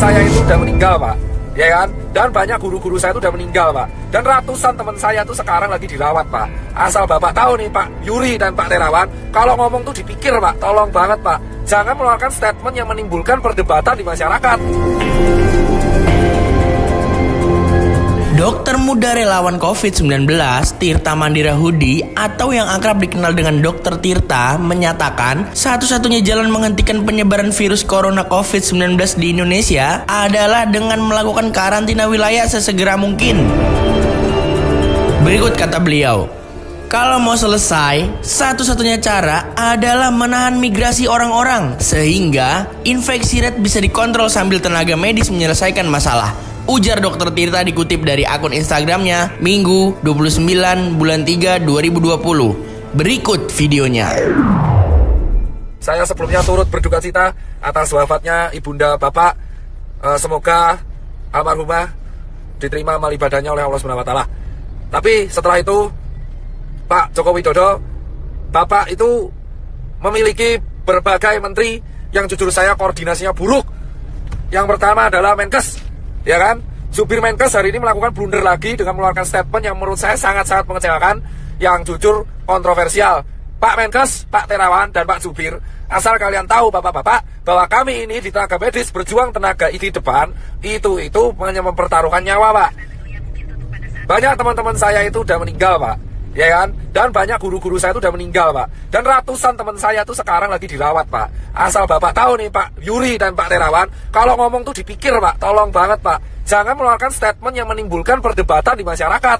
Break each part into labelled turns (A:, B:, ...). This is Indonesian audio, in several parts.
A: saya itu udah meninggal, Pak. Ya kan? Dan banyak guru-guru saya itu udah meninggal, Pak. Dan ratusan teman saya itu sekarang lagi dirawat, Pak. Asal Bapak tahu nih, Pak Yuri dan Pak Terawan, kalau ngomong tuh dipikir, Pak. Tolong banget, Pak. Jangan mengeluarkan statement yang menimbulkan perdebatan di masyarakat.
B: Dokter muda relawan COVID-19 Tirta Mandira Hudi atau yang akrab dikenal dengan Dokter Tirta menyatakan satu-satunya jalan menghentikan penyebaran virus corona COVID-19 di Indonesia adalah dengan melakukan karantina wilayah sesegera mungkin. Berikut kata beliau, kalau mau selesai, satu-satunya cara adalah menahan migrasi orang-orang sehingga infeksi rate bisa dikontrol sambil tenaga medis menyelesaikan masalah. Ujar Dokter Tirta dikutip dari akun Instagramnya Minggu 29 bulan 3 2020. Berikut videonya.
A: Saya sebelumnya turut berduka cita atas wafatnya Ibunda Bapak. Semoga almarhumah diterima amal ibadahnya oleh Allah SWT. Tapi setelah itu Pak Joko Widodo, Bapak itu memiliki berbagai menteri yang jujur saya koordinasinya buruk. Yang pertama adalah Menkes, ya kan? Jubir Menkes hari ini melakukan blunder lagi dengan mengeluarkan statement yang menurut saya sangat-sangat mengecewakan, yang jujur kontroversial. Pak Menkes, Pak Terawan, dan Pak Jubir, asal kalian tahu bapak-bapak, bahwa kami ini di tenaga medis berjuang tenaga di depan, itu hanya mempertaruhkan nyawa, Pak. Banyak teman-teman saya itu udah meninggal, Pak, ya kan? Dan banyak guru-guru saya itu udah meninggal, Pak. Dan ratusan teman saya itu sekarang lagi dirawat, Pak. Asal Bapak tahu nih, Pak Yuri dan Pak Terawan, kalau ngomong tuh dipikir, Pak. Tolong banget, Pak. Jangan mengeluarkan statement yang menimbulkan perdebatan di masyarakat.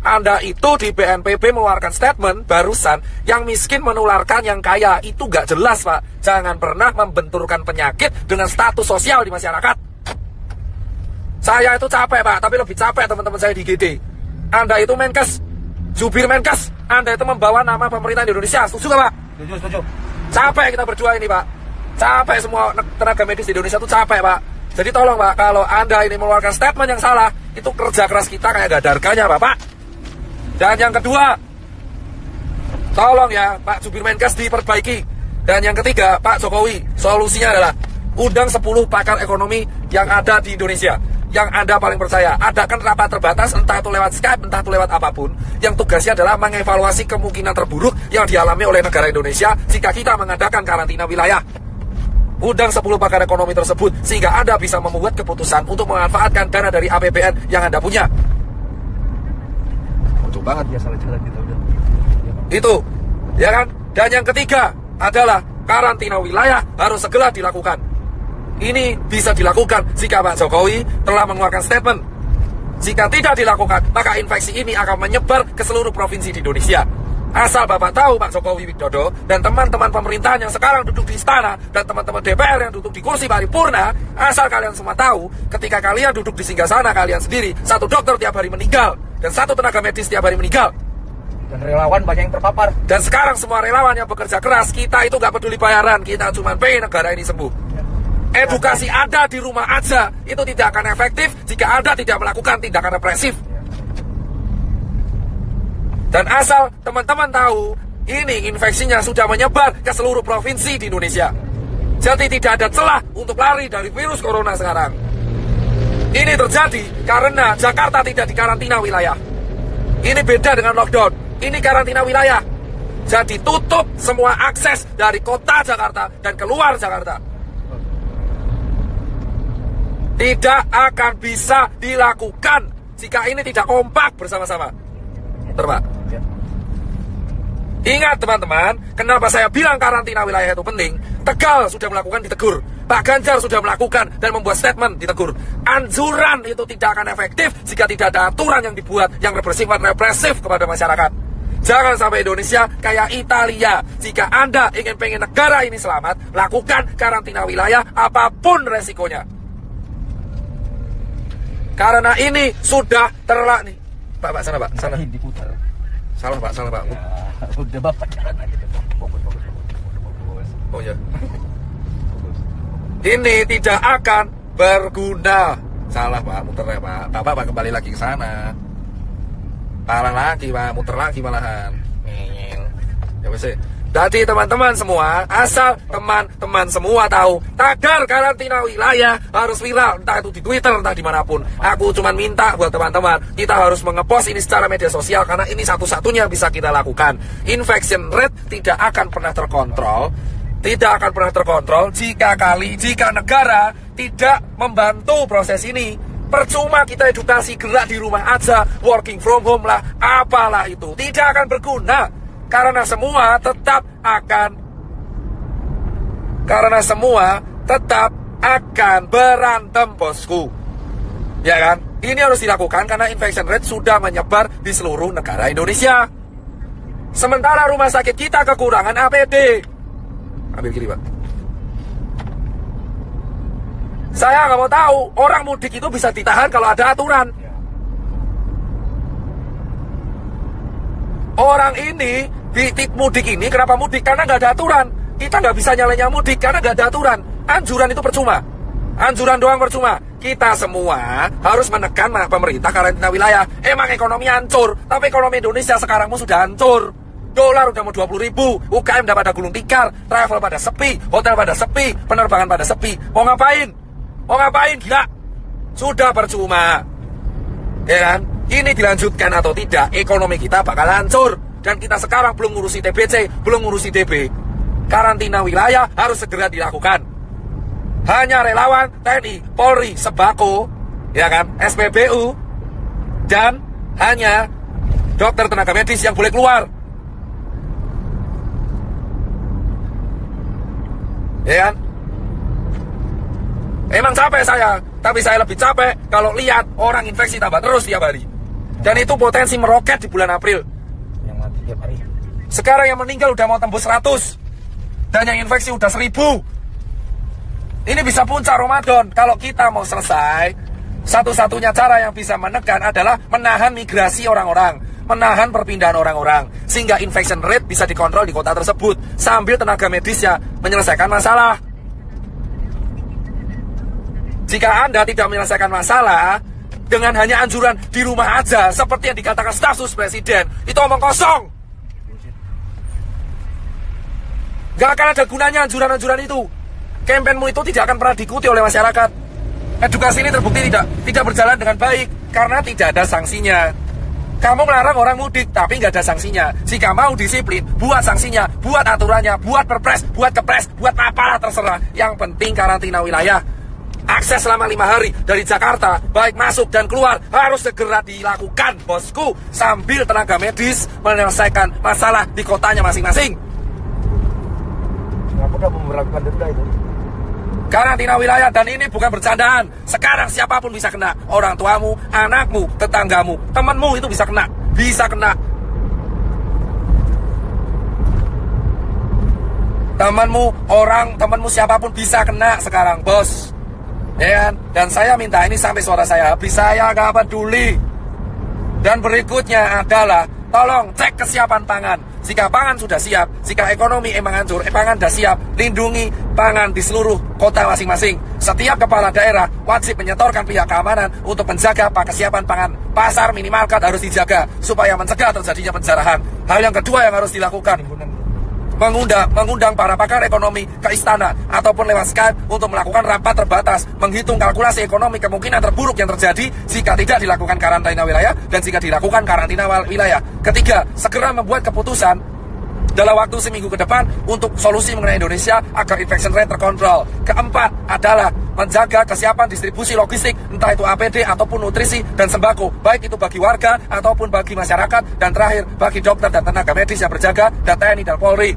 A: Anda itu di BNPB mengeluarkan statement barusan, yang miskin menularkan yang kaya. Itu gak jelas, Pak. Jangan pernah membenturkan penyakit dengan status sosial di masyarakat. Saya itu capek, Pak, tapi lebih capek teman-teman saya di GD. Anda itu Menkes, Jubir Menkes, Anda itu membawa nama pemerintah Indonesia. Setuju gak, Pak?
C: Setuju.
A: Capek kita berdua ini, Pak. Capek semua tenaga medis di Indonesia itu capek, Pak. Jadi tolong, Pak, kalau Anda ini mengeluarkan statement yang salah, itu kerja keras kita kayak gak ada harganya, Bapak. Dan yang kedua, tolong ya, Pak Jubir Menkes diperbaiki. Dan yang ketiga, Pak Jokowi, solusinya adalah undang 10 pakar ekonomi yang ada di Indonesia, yang Anda paling percaya. Adakan rapat terbatas, entah itu lewat Skype, entah itu lewat apapun, yang tugasnya adalah mengevaluasi kemungkinan terburuk yang dialami oleh negara Indonesia jika kita mengadakan karantina wilayah. Undang 10 pakar ekonomi tersebut sehingga Anda bisa membuat keputusan untuk memanfaatkan dana dari APBN yang Anda punya. Lucu banget ya, salah jalan kita udah. Itu, ya kan? Dan yang ketiga adalah karantina wilayah harus segera dilakukan. Ini bisa dilakukan jika Pak Jokowi telah mengeluarkan statement. Jika tidak dilakukan, maka infeksi ini akan menyebar ke seluruh provinsi di Indonesia. Asal Bapak tahu, Pak Jokowi Widodo dan teman-teman pemerintahan yang sekarang duduk di istana dan teman-teman DPR yang duduk di kursi paripurna, asal kalian semua tahu, ketika kalian duduk di singgasana kalian sendiri, satu dokter tiap hari meninggal dan satu tenaga medis tiap hari meninggal.
C: Dan relawan banyak yang terpapar.
A: Dan sekarang semua relawan yang bekerja keras, kita itu gak peduli bayaran, kita cuma pengen negara ini sembuh. Edukasi Anda di rumah aja itu tidak akan efektif jika Anda tidak melakukan tindakan represif. Dan asal teman-teman tahu, ini infeksinya sudah menyebar ke seluruh provinsi di Indonesia. Jadi tidak ada celah untuk lari dari virus corona sekarang. Ini terjadi karena Jakarta tidak dikarantina wilayah. Ini beda dengan lockdown. Ini karantina wilayah. Jadi tutup semua akses dari kota Jakarta dan keluar Jakarta. Tidak akan bisa dilakukan jika ini tidak kompak bersama-sama. Terima. Ingat teman-teman, kenapa saya bilang karantina wilayah itu penting? Tegal sudah melakukan, ditegur. Pak Ganjar sudah melakukan dan membuat statement, ditegur. Anjuran itu tidak akan efektif jika tidak ada aturan yang dibuat yang bersifat represif kepada masyarakat. Jangan sampai Indonesia kayak Italia. Jika Anda pengen negara ini selamat, lakukan karantina wilayah apapun resikonya. Karena ini sudah terlalu nih. Pak, sana Pak, sana.
C: Diputar.
A: Salah Pak.
C: Ya, udah Bapak jalan aja. Fokus.
A: Oh ya. Ini tidak akan berguna. Salah Pak, muter ya Pak. Bapak kembali lagi ke sana. Parah lagi Pak, muter lagi malahan. Ya wes. Jadi teman-teman semua, asal teman-teman semua tahu, tagar karantina wilayah harus viral, entah itu di Twitter, entah dimanapun. Aku cuma minta buat teman-teman, kita harus mengepost ini secara media sosial, karena ini satu-satunya bisa kita lakukan. Infection rate tidak akan pernah terkontrol, jika negara tidak membantu proses ini. Percuma kita edukasi, gerak di rumah aja, working from home lah, apalah itu, tidak akan berguna. Karena semua tetap akan berantem, bosku. Ya kan? Ini harus dilakukan karena infection rate sudah menyebar di seluruh negara Indonesia. Sementara rumah sakit kita kekurangan APD. Ambil kiri, Pak. Saya nggak mau tahu, orang mudik itu bisa ditahan kalau ada aturan. Orang ini mudik ini kenapa mudik? Karena nggak ada aturan. Kita nggak bisa nyalanya mudik karena nggak ada aturan. Anjuran itu percuma. Anjuran doang percuma. Kita semua harus menekan pemerintah karantina wilayah. Emang ekonomi hancur, tapi ekonomi Indonesia sekarang sudah hancur. Dolar udah mau 20.000, UKM udah pada gulung tikar, travel pada sepi, hotel pada sepi, penerbangan pada sepi. Mau ngapain? Gila? Sudah percuma. Ya kan? Ini dilanjutkan atau tidak, ekonomi kita bakal hancur. Dan kita sekarang belum ngurusi TBC, belum ngurusi DB. Karantina wilayah harus segera dilakukan. Hanya relawan, TNI, Polri, Sembako, ya kan, SPBU, dan hanya dokter tenaga medis yang boleh keluar. Ya kan? Emang capek saya, tapi saya lebih capek kalau lihat orang infeksi tambah terus tiap hari. Dan itu potensi meroket di bulan April.
C: Yang mati tiap hari.
A: Sekarang yang meninggal udah mau tembus 100. Dan yang infeksi udah 1000. Ini bisa puncak Ramadan. Kalau kita mau selesai, satu-satunya cara yang bisa menekan adalah menahan migrasi orang-orang, menahan perpindahan orang-orang, sehingga infection rate bisa dikontrol di kota tersebut, sambil tenaga medisnya menyelesaikan masalah. Jika Anda tidak menyelesaikan masalah dengan hanya anjuran di rumah aja, seperti yang dikatakan staf sus presiden, itu omong kosong. Gak akan ada gunanya anjuran-anjuran itu. Kampanyemu itu tidak akan pernah diikuti oleh masyarakat. Edukasi ini terbukti tidak berjalan dengan baik karena tidak ada sanksinya. Kamu melarang orang mudik tapi nggak ada sanksinya. Jika mau disiplin, buat sanksinya, buat aturannya, buat perpres, buat kepres, buat apalah terserah. Yang penting karantina wilayah, akses selama 5 hari dari Jakarta, baik masuk dan keluar, harus segera dilakukan, bosku, sambil tenaga medis menyelesaikan masalah di kotanya masing-masing.
C: Kenapa udah memperlakukan denda itu?
A: Karantina wilayah, dan ini bukan bercandaan. Sekarang siapapun bisa kena. Orang tuamu, anakmu, tetanggamu, temanmu itu bisa kena. Bisa kena. Temanmu siapapun bisa kena sekarang, bos. Ya kan? Dan saya minta ini sampai suara saya habis, saya gak peduli. Dan berikutnya adalah tolong cek kesiapan pangan. Jika pangan sudah siap, jika ekonomi emang hancur, pangan sudah siap, lindungi pangan di seluruh kota masing-masing. Setiap kepala daerah wajib menyetorkan pihak keamanan untuk menjaga kesiapan pangan. Pasar minimarket harus dijaga supaya mencegah terjadinya penjarahan. Hal yang kedua yang harus dilakukan, mengundang para pakar ekonomi ke istana ataupun lewat Skype untuk melakukan rapat terbatas, menghitung kalkulasi ekonomi kemungkinan terburuk yang terjadi jika tidak dilakukan karantina wilayah dan jika dilakukan karantina wilayah. Ketiga, segera membuat keputusan dalam waktu seminggu ke depan untuk solusi mengenai Indonesia agar infection rate terkontrol. Keempat adalah menjaga kesiapan distribusi logistik, entah itu APD ataupun nutrisi dan sembako, baik itu bagi warga ataupun bagi masyarakat. Dan terakhir, bagi dokter dan tenaga medis yang berjaga, dan TNI dan Polri.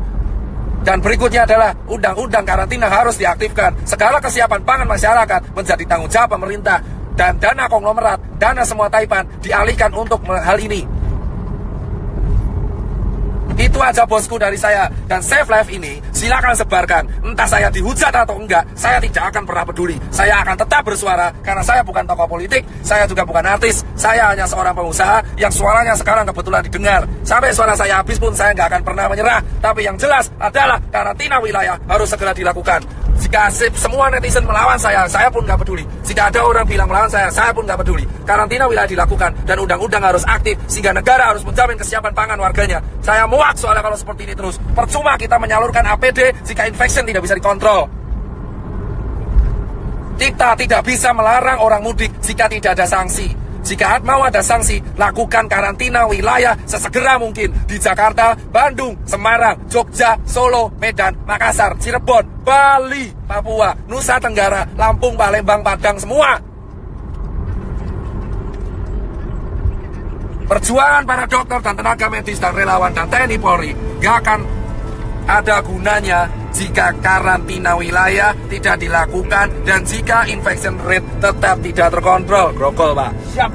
A: Dan berikutnya adalah undang-undang karantina harus diaktifkan. Segala kesiapan pangan masyarakat menjadi tanggung jawab pemerintah. Dan dana konglomerat, dana semua taipan dialihkan untuk hal ini. Itu aja bosku dari saya. Dan Save Life ini silakan sebarkan. Entah saya dihujat atau enggak, saya tidak akan pernah peduli. Saya akan tetap bersuara karena saya bukan tokoh politik, saya juga bukan artis. Saya hanya seorang pengusaha yang suaranya sekarang kebetulan didengar. Sampai suara saya habis pun saya nggak akan pernah menyerah. Tapi yang jelas adalah karantina wilayah harus segera dilakukan. Jika semua netizen melawan saya pun nggak peduli. Jika ada orang bilang melawan saya pun nggak peduli. Karantina wilayah dilakukan dan undang-undang harus aktif sehingga negara harus menjamin kesiapan pangan warganya. Saya muak soalnya kalau seperti ini terus. Percuma kita menyalurkan APD jika infection tidak bisa dikontrol. Kita tidak bisa melarang orang mudik jika tidak ada sanksi. Jika mau ada sanksi, lakukan karantina wilayah sesegera mungkin di Jakarta, Bandung, Semarang, Jogja, Solo, Medan, Makassar, Cirebon, Bali, Papua, Nusa Tenggara, Lampung, Palembang, Padang, semua. Perjuangan para dokter dan tenaga medis dan relawan dan TNI Polri gak akan ada gunanya jika karantina wilayah tidak dilakukan dan jika infection rate tetap tidak terkontrol. Grogol, Pak.
C: Siap.